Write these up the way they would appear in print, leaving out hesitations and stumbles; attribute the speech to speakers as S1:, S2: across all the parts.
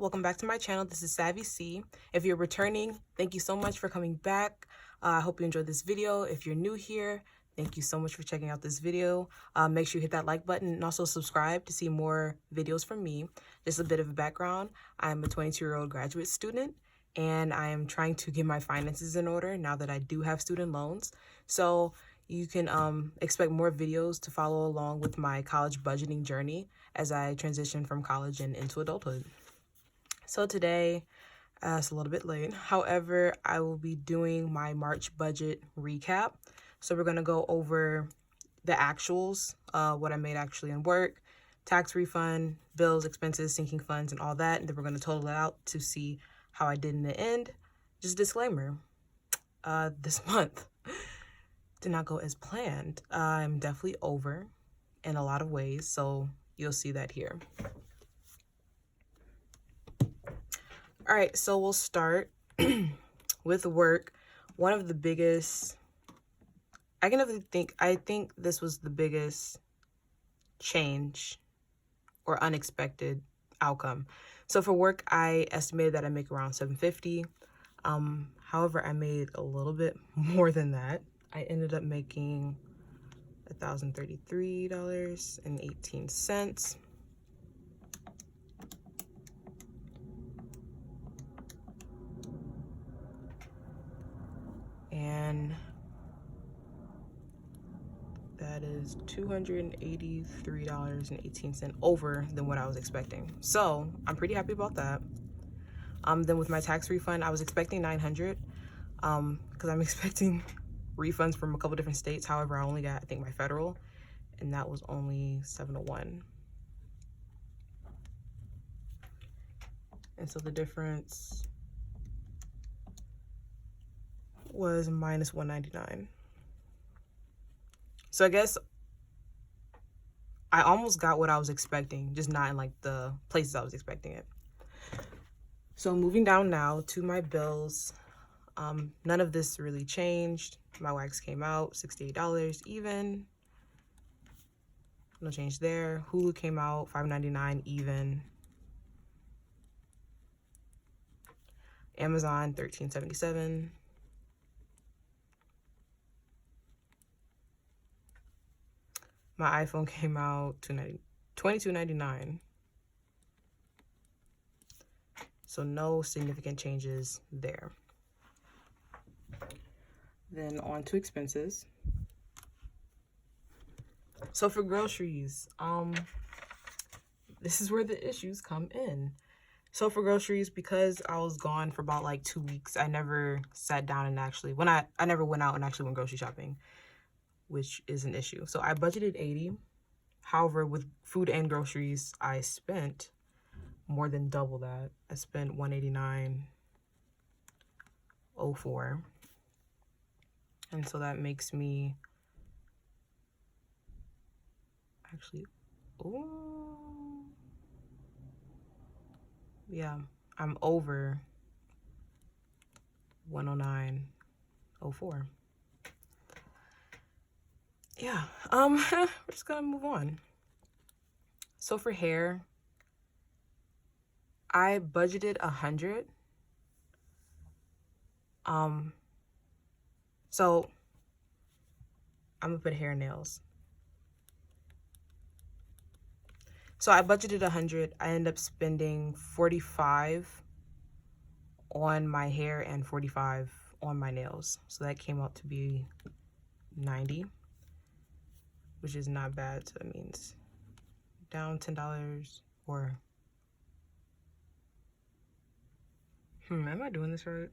S1: welcome back to my channel. This is Savvy C. If you're returning, thank you so much for coming back. I hope you enjoyed this video. If you're new here, thank you so much for checking out this video. Make sure you hit that like button and also subscribe to see more videos from me. Just a bit of a background. I'm a 22-year-old graduate student and I am trying to get my finances in order now that I do have student loans. So you can expect more videos to follow along with my college budgeting journey as I transition from college and into adulthood. So today, it's a little bit late. However, I will be doing my March budget recap. So we're going to go over the actuals, what I made actually in work, tax refund, bills, expenses, sinking funds, and all that. And then we're going to total it out to see how I did in the end. Just a disclaimer, this month did not go as planned. I'm definitely over in a lot of ways, so you'll see that here. All right, so we'll start with work. One of the biggest, I think this was the biggest change or unexpected outcome. So for work, I estimated that I make around $750. However, I made a little bit more than that. I ended up making $1,033.18. And that is $283.18 over than what I was expecting. So I'm pretty happy about that. Then with my tax refund, I was expecting $900 because I'm expecting refunds from a couple different states. However, I only got, I think, my federal, and that was only $701. And so the difference was minus $199. So I guess I almost got what I was expecting, just not in like the places I was expecting it. So moving down now to my bills, none of this really changed. My wax came out $68 even. No change there. Hulu came out $5.99 even. Amazon $13.77. My iPhone came out $22.99. So no significant changes there. Then on to expenses. So for groceries, this is where the issues come in. So for groceries, because I was gone for about like 2 weeks, I never sat down and actually, I never went out and actually went grocery shopping, which is an issue. So I budgeted $80. However, with food and groceries, I spent more than double that. I spent $189.04. And so that makes me actually, yeah, I'm over $109.04. Yeah, we're just gonna move on. So for hair, I budgeted $100. So I'm gonna put hair and nails. So I budgeted $100. I ended up spending $45 on my hair and $45 on my nails. So that came out to be $90, which is not bad. So that means down $10 or, am I doing this right?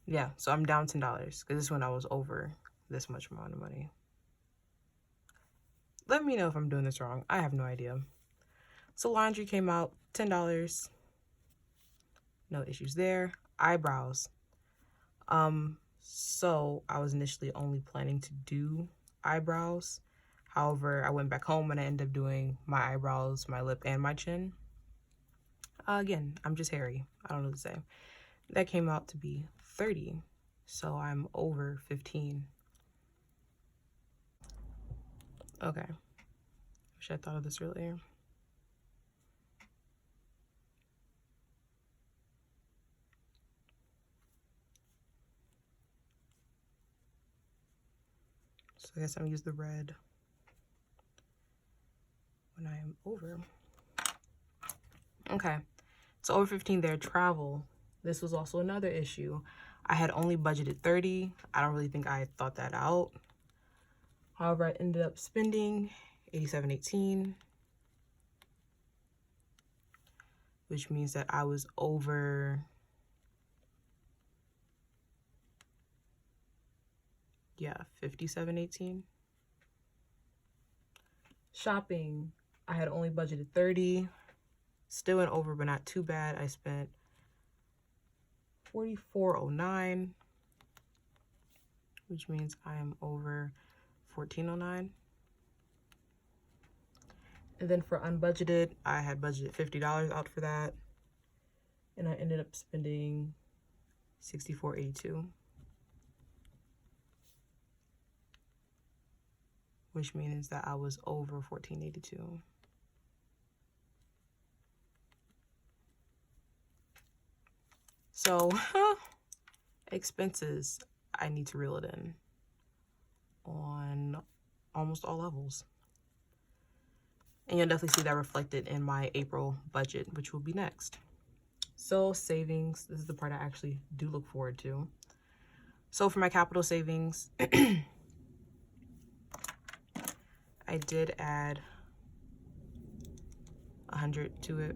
S1: Yeah, so I'm down $10 because this is when I was over this much amount of money. Let me know if I'm doing this wrong. I have no idea. So laundry came out $10. No issues there. Eyebrows. So I was initially only planning to do eyebrows. However, I went back home and I ended up doing my eyebrows, my lip, and my chin. Again, I'm just hairy. I don't know what to say. That came out to be $30. So I'm over $15. Okay. Wish I thought of this earlier. So I guess I'm gonna use the red when I am over. Okay, so over 15 there. Travel. This was also another issue. I had only budgeted 30. I don't really think I thought that out. However, I ended up spending $87.18, which means that I was over, yeah, $57.18. Shopping, I had only budgeted 30. Still went over, but not too bad. I spent $44.09, which means I am over $14.09. And then for unbudgeted, I had budgeted $50 out for that, and I ended up spending $64.82, which means that I was over $14.82. So expenses, I need to reel it in on almost all levels. And you'll definitely see that reflected in my April budget, which will be next. So savings, this is the part I actually do look forward to. So for my capital savings, I did add 100 to it.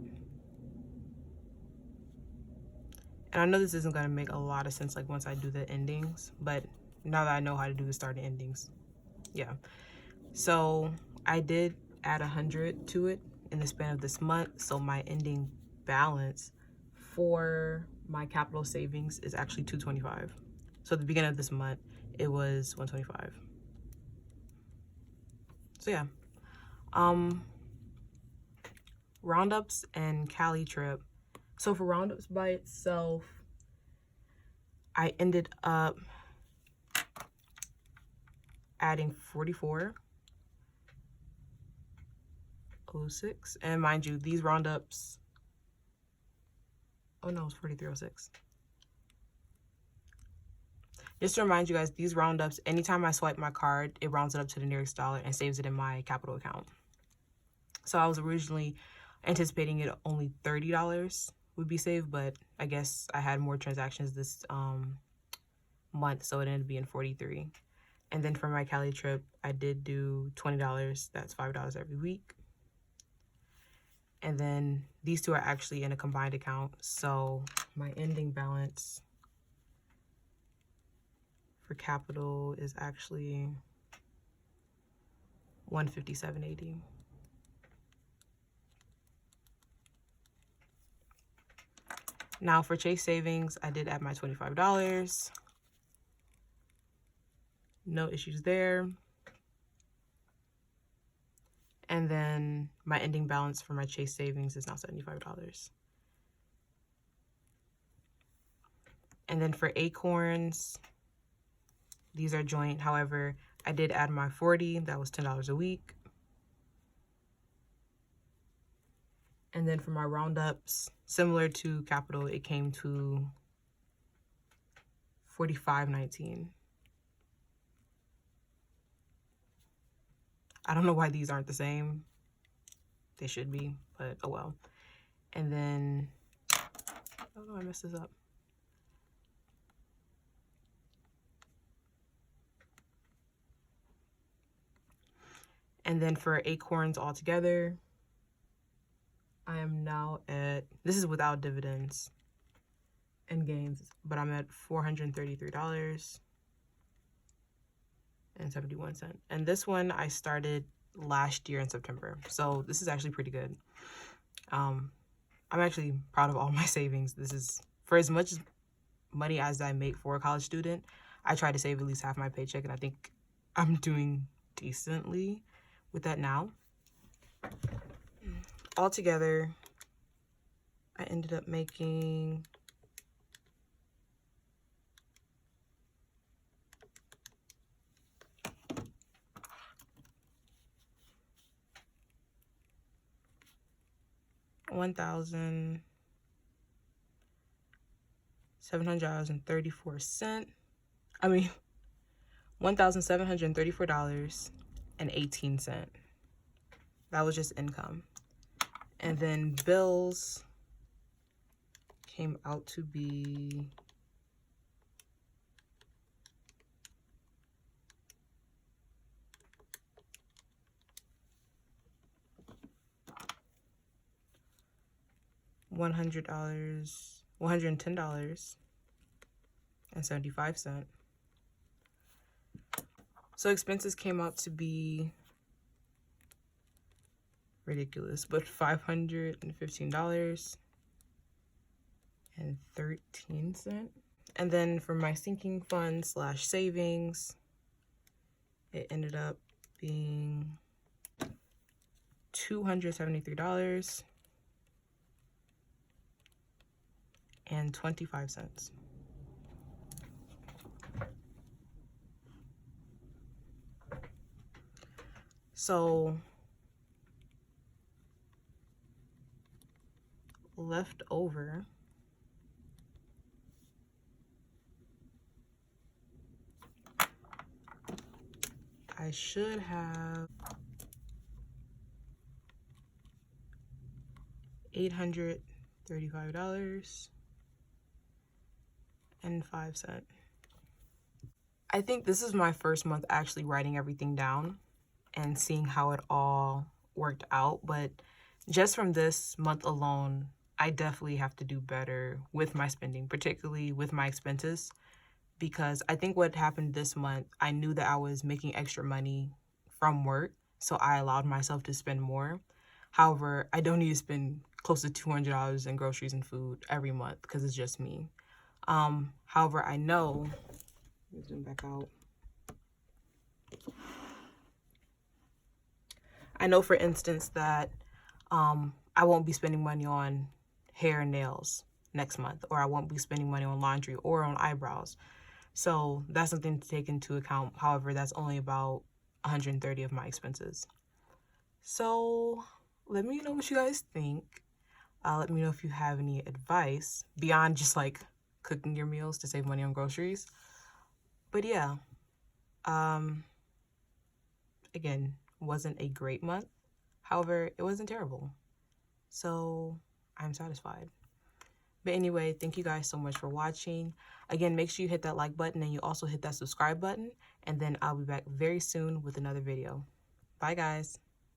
S1: And I know this isn't going to make a lot of sense like once I do the endings, but now that I know how to do the start and endings, yeah. So I did add 100 to it in the span of this month. So my ending balance for my capital savings is actually $225. So at the beginning of this month, it was $125. So yeah. Roundups and Cali trip. So for roundups by itself, I ended up adding 44.06. And mind you, these roundups, oh no, it's 43.06. Just to remind you guys, these roundups, anytime I swipe my card, it rounds it up to the nearest dollar and saves it in my capital account. So I was originally anticipating it only $30 would be saved, but I guess I had more transactions this month, so it ended up being 43. And then for my Cali trip, I did do $20. That's $5 every week. And then these two are actually in a combined account, so my ending balance for capital is actually $157.80. Now for Chase savings, I did add my $25. No issues there. And then my ending balance for my Chase savings is now $75. And then for Acorns, these are joint. However, I did add my 40. That was $10 a week. And then for my roundups, similar to capital, it came to $45.19. I don't know why these aren't the same. They should be, but oh well. And then, oh no, I messed this up. And then for Acorns altogether, I am now at, this is without dividends and gains, but I'm at $433.71. And this one I started last year in September, so this is actually pretty good. I'm actually proud of all my savings. This is, for as much money as I make for a college student, I try to save at least half my paycheck, and I think I'm doing decently with that now. Altogether, I ended up making $1,734. I mean, $1,734.18. That was just income. And then bills came out to be $110.75. So expenses came out to be ridiculous, but $515.13. And then for my sinking fund / savings, it ended up being $273.25. So left over, I should have $835.05. I think this is my first month actually writing everything down and seeing how it all worked out. But just from this month alone, I definitely have to do better with my spending, particularly with my expenses, because I think what happened this month, I knew that I was making extra money from work, so I allowed myself to spend more. However, I don't need to spend close to $200 in groceries and food every month because it's just me. However, I know, let me zoom back out. I know, for instance, that I won't be spending money on hair and nails next month, or I won't be spending money on laundry or on eyebrows. So that's something to take into account. However, that's only about 130 of my expenses. So let me know what you guys think. Let me know if you have any advice beyond just like cooking your meals to save money on groceries. But yeah, again, wasn't a great month. However, it wasn't terrible. So I'm satisfied. But anyway, thank you guys so much for watching. Again, make sure you hit that like button and you also hit that subscribe button. And then I'll be back very soon with another video. Bye, guys.